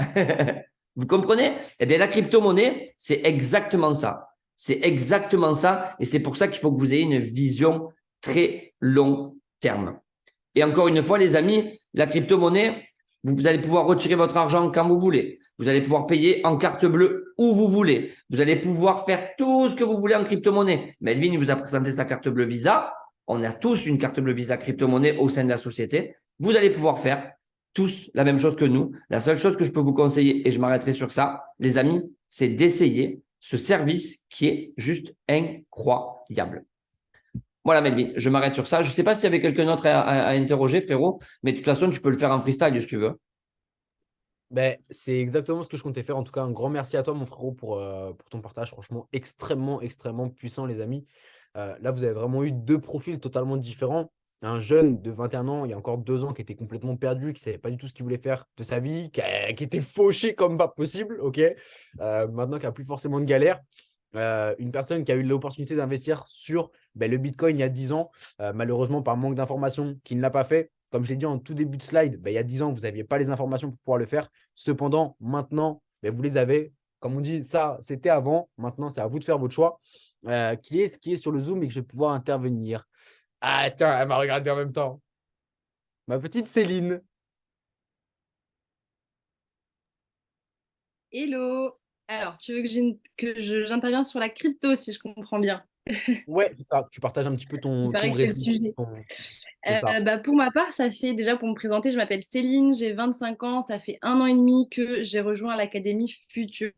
Vous comprenez? Eh bien, la crypto-monnaie, c'est exactement ça. C'est exactement ça et c'est pour ça qu'il faut que vous ayez une vision très long terme. Et encore une fois, les amis, la crypto-monnaie, vous allez pouvoir retirer votre argent quand vous voulez. Vous allez pouvoir payer en carte bleue où vous voulez. Vous allez pouvoir faire tout ce que vous voulez en crypto-monnaie. Melvin vous a présenté sa carte bleue Visa. On a tous une carte bleue Visa crypto-monnaie au sein de la société. Vous allez pouvoir faire tous la même chose que nous. La seule chose que je peux vous conseiller, et je m'arrêterai sur ça, les amis, c'est d'essayer ce service qui est juste incroyable. Voilà, Melvin, je m'arrête sur ça. Je ne sais pas s'il y avait quelqu'un d'autre à interroger, frérot, mais de toute façon, tu peux le faire en freestyle si tu veux. Ben, c'est exactement ce que je comptais faire. En tout cas, un grand merci à toi, mon frérot, pour ton partage. Franchement, extrêmement, extrêmement puissant, les amis. Là, vous avez vraiment eu deux profils totalement différents. un jeune de 21 ans, il y a encore 2 ans, qui était complètement perdu, qui ne savait pas du tout ce qu'il voulait faire de sa vie, qui était fauché comme pas possible, ok. Maintenant, qui n'a plus forcément de galère. Une personne qui a eu l'opportunité d'investir sur le Bitcoin il y a 10 ans, malheureusement par manque d'informations, qui ne l'a pas fait. Comme je l'ai dit en tout début de slide, il y a 10 ans, vous n'aviez pas les informations pour pouvoir le faire. Cependant, maintenant, vous les avez. Comme on dit, ça, c'était avant. Maintenant, c'est à vous de faire votre choix. Qui est sur le Zoom et que je vais pouvoir intervenir. Ah, tiens, elle m'a regardé en même temps. Ma petite Céline. Hello. Alors, tu veux que j'intervienne sur la crypto, si je comprends bien. Ouais, c'est ça. Tu partages un petit peu Il ton paraît que c'est le récit. sujet. C'est ça. Pour ma part, ça fait déjà pour me présenter, je m'appelle Céline, j'ai 25 ans, ça fait 1 an et demi que j'ai rejoint l'Académie Futures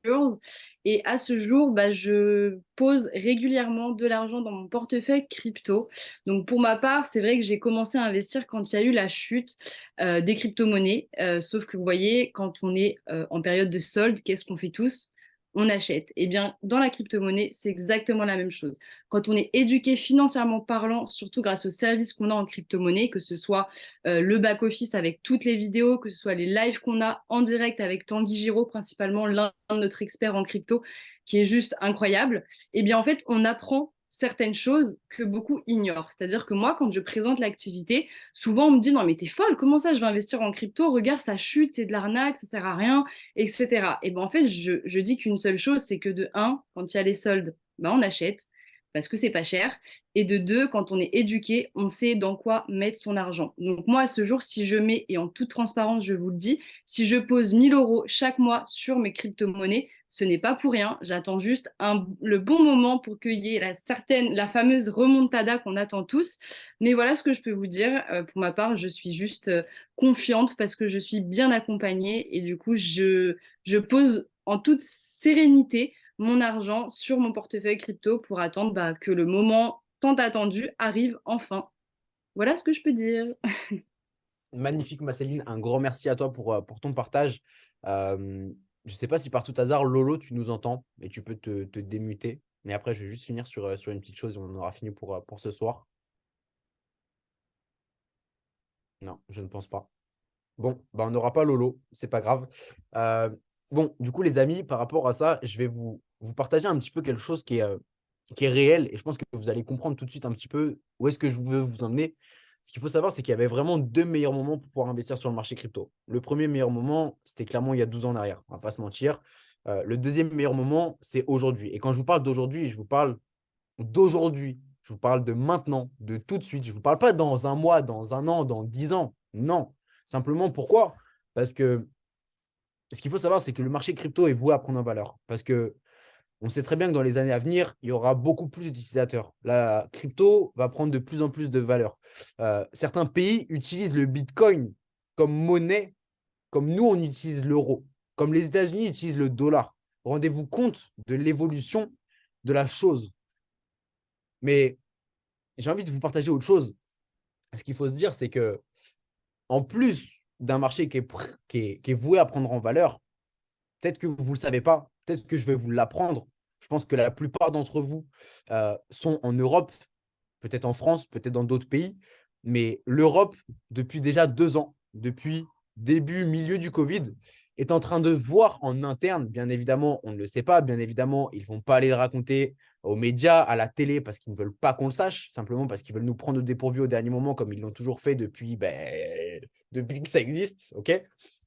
et à ce jour, je pose régulièrement de l'argent dans mon portefeuille crypto. Donc pour ma part, c'est vrai que j'ai commencé à investir quand il y a eu la chute des crypto-monnaies, sauf que vous voyez, quand on est en période de solde, qu'est-ce qu'on fait tous? On achète. Eh bien, dans la crypto-monnaie, c'est exactement la même chose. Quand on est éduqué financièrement parlant, surtout grâce aux services qu'on a en crypto-monnaie, que ce soit le back-office avec toutes les vidéos, que ce soit les lives qu'on a en direct avec Tanguy Giraud, principalement l'un de notre expert en crypto, qui est juste incroyable, eh bien en fait, on apprend certaines choses que beaucoup ignorent. C'est-à-dire que moi, quand je présente l'activité, souvent on me dit non mais t'es folle, comment ça je vais investir en crypto? Regarde, ça chute, c'est de l'arnaque, ça sert à rien, etc. Et bien en fait, je dis qu'une seule chose, c'est que de un, quand il y a les soldes, on achète parce que c'est pas cher. Et de deux, quand on est éduqué, on sait dans quoi mettre son argent. Donc moi, à ce jour, si je mets, et en toute transparence, je vous le dis, si je pose 1 000 € chaque mois sur mes crypto-monnaies, ce n'est pas pour rien. J'attends juste le bon moment pour qu'il y ait la fameuse remontada qu'on attend tous. Mais voilà ce que je peux vous dire. Pour ma part, je suis juste confiante parce que je suis bien accompagnée et du coup, je pose en toute sérénité mon argent sur mon portefeuille crypto pour attendre que le moment tant attendu arrive enfin. Voilà ce que je peux dire. Magnifique, ma Céline. Un grand merci à toi pour ton partage. Je ne sais pas si par tout hasard, Lolo, tu nous entends et tu peux te démuter. Mais après, je vais juste finir sur une petite chose et on aura fini pour ce soir. Non, je ne pense pas. Bon, on n'aura pas Lolo, c'est pas grave. Bon, du coup, les amis, par rapport à ça, je vais vous partager un petit peu quelque chose qui est réel et je pense que vous allez comprendre tout de suite un petit peu où est-ce que je veux vous emmener. Ce qu'il faut savoir, c'est qu'il y avait vraiment 2 meilleurs moments pour pouvoir investir sur le marché crypto. Le premier meilleur moment, c'était clairement il y a 12 ans en arrière, on ne va pas se mentir. Le deuxième meilleur moment, c'est aujourd'hui. Et quand je vous parle d'aujourd'hui, je vous parle d'aujourd'hui. Je vous parle de maintenant, de tout de suite. Je ne vous parle pas dans un mois, dans un an, dans 10 ans. Non. Simplement, pourquoi? Parce que ce qu'il faut savoir, c'est que le marché crypto est voué à prendre en valeur. Parce que on sait très bien que dans les années à venir, il y aura beaucoup plus d'utilisateurs. La crypto va prendre de plus en plus de valeur. Certains pays utilisent le Bitcoin comme monnaie, comme nous, on utilise l'euro, comme les États-Unis utilisent le dollar. Rendez-vous compte de l'évolution de la chose. Mais j'ai envie de vous partager autre chose. Ce qu'il faut se dire, c'est que en plus d'un marché qui est voué à prendre en valeur, peut-être que vous ne le savez pas, peut-être que je vais vous l'apprendre. Je pense que la plupart d'entre vous sont en Europe, peut-être en France, peut-être dans d'autres pays. Mais l'Europe, depuis déjà 2 ans, depuis début, milieu du Covid, est en train de voir en interne, bien évidemment, on ne le sait pas, bien évidemment, ils ne vont pas aller le raconter aux médias, à la télé, parce qu'ils ne veulent pas qu'on le sache, simplement parce qu'ils veulent nous prendre au dépourvu au dernier moment, comme ils l'ont toujours fait depuis que ça existe. Ok,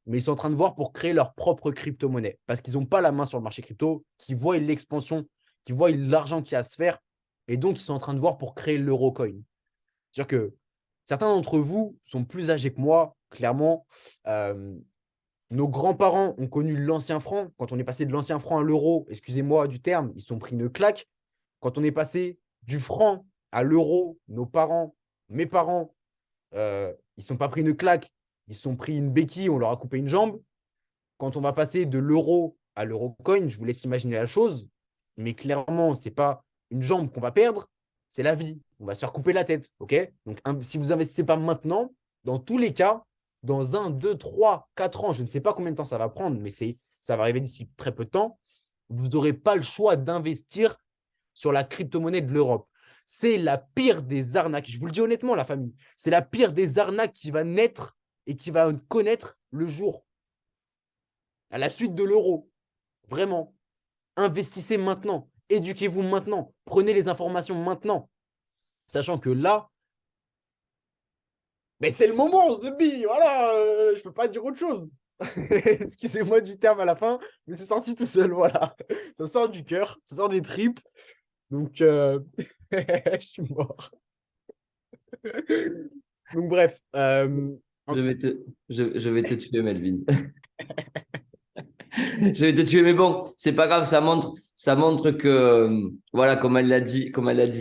mais ils sont en train de voir pour créer leur propre crypto-monnaie, parce qu'ils n'ont pas la main sur le marché crypto, qui voient l'expansion, qui voient l'argent qu'il y a à se faire, et donc ils sont en train de voir pour créer l'Eurocoin. C'est-à-dire que certains d'entre vous sont plus âgés que moi, clairement. Nos grands-parents ont connu l'ancien franc. Quand on est passé de l'ancien franc à l'euro, excusez-moi du terme, ils se sont pris une claque. Quand on est passé du franc à l'euro, nos parents, mes parents, ils ne sont pas pris une claque, ils se sont pris une béquille, on leur a coupé une jambe. Quand on va passer de l'euro à l'eurocoin, je vous laisse imaginer la chose, mais clairement, ce n'est pas une jambe qu'on va perdre, c'est la vie. On va se faire couper la tête. Ok, donc, si vous n'investissez pas maintenant, dans tous les cas, dans 1, 2, 3, 4 ans, je ne sais pas combien de temps ça va prendre, mais ça va arriver d'ici très peu de temps, vous n'aurez pas le choix d'investir sur la crypto-monnaie de l'Europe. c'est la pire des arnaques. Je vous le dis honnêtement, la famille. C'est la pire des arnaques qui va naître et qui va connaître le jour. À la suite de l'euro. Vraiment. Investissez maintenant. Éduquez-vous maintenant. Prenez les informations maintenant. Sachant que là, mais c'est le moment, The Bee. Voilà, je ne peux pas dire autre chose. Excusez-moi du terme à la fin, mais c'est sorti tout seul. Voilà. Ça sort du cœur, ça sort des tripes. Donc, je suis mort. Donc, bref. Je vais je vais te tuer, Melvin. Je vais te tuer, mais bon, c'est pas grave, ça montre que, voilà, comme elle l'a dit,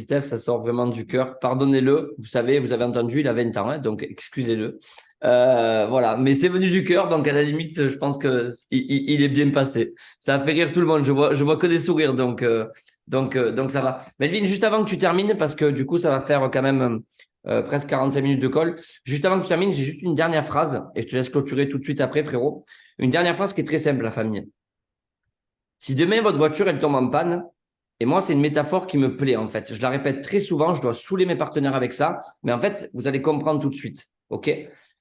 Steph, ça sort vraiment du cœur. Pardonnez-le, vous savez, vous avez entendu, il a 20 ans, hein, donc excusez-le. Voilà, mais c'est venu du cœur, donc à la limite, je pense que il est bien passé. Ça a fait rire tout le monde, je vois que des sourires, donc ça va. Melvin, juste avant que tu termines, parce que du coup, ça va faire quand même presque 45 minutes de call. Juste avant que tu termines, j'ai juste une dernière phrase, et je te laisse clôturer tout de suite après, frérot. Une dernière phrase qui est très simple, la famille. Si demain, votre voiture, elle tombe en panne, et moi, c'est une métaphore qui me plaît, en fait. Je la répète très souvent, je dois saouler mes partenaires avec ça, mais en fait, vous allez comprendre tout de suite. OK?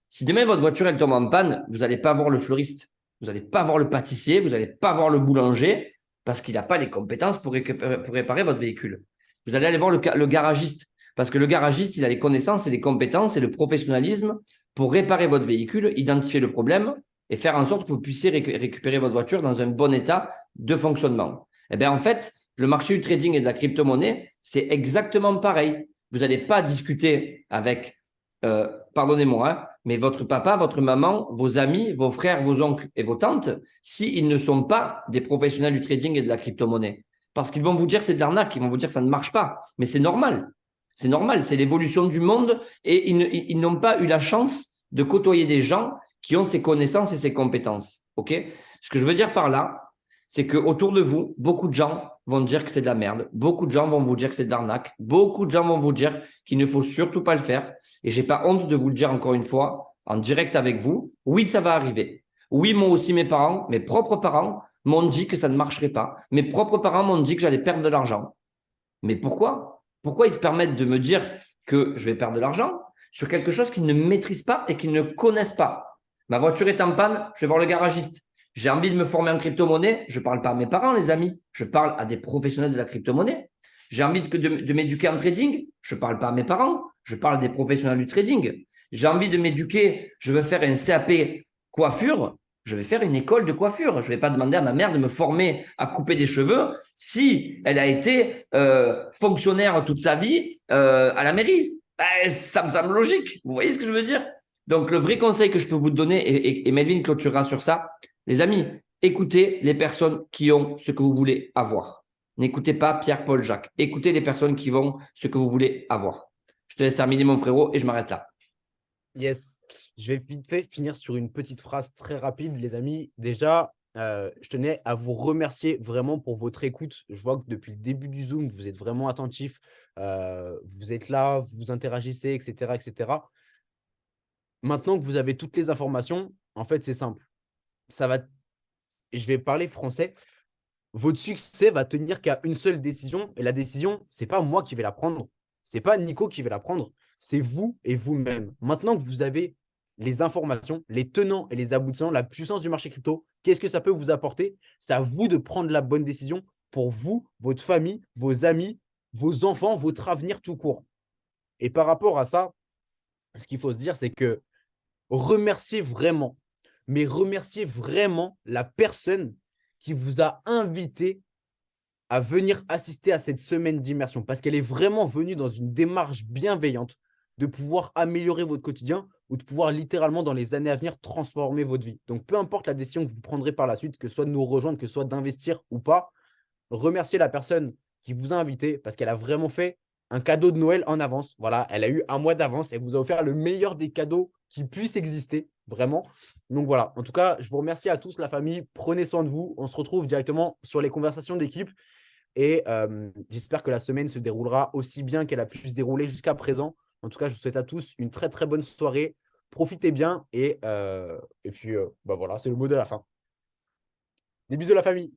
Si demain, votre voiture, elle tombe en panne, vous n'allez pas voir le fleuriste, vous n'allez pas voir le pâtissier, vous n'allez pas voir le boulanger, parce qu'il n'a pas les compétences pour réparer votre véhicule. Vous allez aller voir le garagiste, parce que le garagiste, il a les connaissances et les compétences et le professionnalisme pour réparer votre véhicule, identifier le problème et faire en sorte que vous puissiez récupérer votre voiture dans un bon état de fonctionnement. Eh bien, en fait, le marché du trading et de la crypto-monnaie, c'est exactement pareil. Vous n'allez pas discuter avec, pardonnez-moi, hein, mais votre papa, votre maman, vos amis, vos frères, vos oncles et vos tantes, s'ils ne sont pas des professionnels du trading et de la crypto-monnaie. Parce qu'ils vont vous dire c'est de l'arnaque, ils vont vous dire ça ne marche pas. Mais c'est normal. C'est normal, c'est l'évolution du monde et ils n'ont pas eu la chance de côtoyer des gens qui ont ces connaissances et ces compétences. OK? Ce que je veux dire par là, c'est qu'autour de vous, beaucoup de gens vont dire que c'est de la merde. Beaucoup de gens vont vous dire que c'est de l'arnaque. Beaucoup de gens vont vous dire qu'il ne faut surtout pas le faire. Et je n'ai pas honte de vous le dire encore une fois, en direct avec vous. Oui, ça va arriver. Oui, moi aussi, mes parents, mes propres parents, m'ont dit que ça ne marcherait pas. Mes propres parents m'ont dit que j'allais perdre de l'argent. Mais pourquoi? Pourquoi ils se permettent de me dire que je vais perdre de l'argent sur quelque chose qu'ils ne maîtrisent pas et qu'ils ne connaissent pas? Ma voiture est en panne, je vais voir le garagiste. J'ai envie de me former en crypto-monnaie, je ne parle pas à mes parents, les amis, je parle à des professionnels de la crypto-monnaie. J'ai envie de m'éduquer en trading, je ne parle pas à mes parents, je parle des professionnels du trading. J'ai envie de m'éduquer, je veux faire un CAP coiffure, je vais faire une école de coiffure. Je ne vais pas demander à ma mère de me former à couper des cheveux si elle a été fonctionnaire toute sa vie à la mairie. Ben, ça me semble logique. Vous voyez ce que je veux dire? Donc, le vrai conseil que je peux vous donner, et Melvin clôturera sur ça, les amis, écoutez les personnes qui ont ce que vous voulez avoir. N'écoutez pas Pierre-Paul Jacques. Écoutez les personnes qui vont ce que vous voulez avoir. Je te laisse terminer, mon frérot, et je m'arrête là. Yes. Je vais vite fait finir sur une petite phrase très rapide, les amis. Déjà, je tenais à vous remercier vraiment pour votre écoute. Je vois que depuis le début du Zoom, vous êtes vraiment attentifs. Vous êtes là, vous interagissez, etc., etc. Maintenant que vous avez toutes les informations, en fait, c'est simple. Ça va. Je vais parler français. Votre succès va tenir qu'à une seule décision. Et la décision, ce n'est pas moi qui vais la prendre. Ce n'est pas Nico qui va la prendre. C'est vous et vous-même. Maintenant que vous avez les informations, les tenants et les aboutissants, la puissance du marché crypto, qu'est-ce que ça peut vous apporter? C'est à vous de prendre la bonne décision pour vous, votre famille, vos amis, vos enfants, votre avenir tout court. Et par rapport à ça, ce qu'il faut se dire, c'est que remerciez vraiment, mais remerciez vraiment la personne qui vous a invité à venir assister à cette semaine d'immersion parce qu'elle est vraiment venue dans une démarche bienveillante de pouvoir améliorer votre quotidien ou de pouvoir littéralement dans les années à venir transformer votre vie. Donc, peu importe la décision que vous prendrez par la suite, que ce soit de nous rejoindre, que ce soit d'investir ou pas, remerciez la personne qui vous a invité parce qu'elle a vraiment fait un cadeau de Noël en avance. Voilà, elle a eu un mois d'avance. Elle vous a offert le meilleur des cadeaux qui puissent exister, vraiment. Donc voilà, en tout cas, je vous remercie à tous, la famille. Prenez soin de vous. On se retrouve directement sur les conversations d'équipe. Et j'espère que la semaine se déroulera aussi bien qu'elle a pu se dérouler jusqu'à présent. En tout cas, je vous souhaite à tous une très, très bonne soirée. Profitez bien et puis, bah voilà, c'est le mot de la fin. Des bisous, la famille.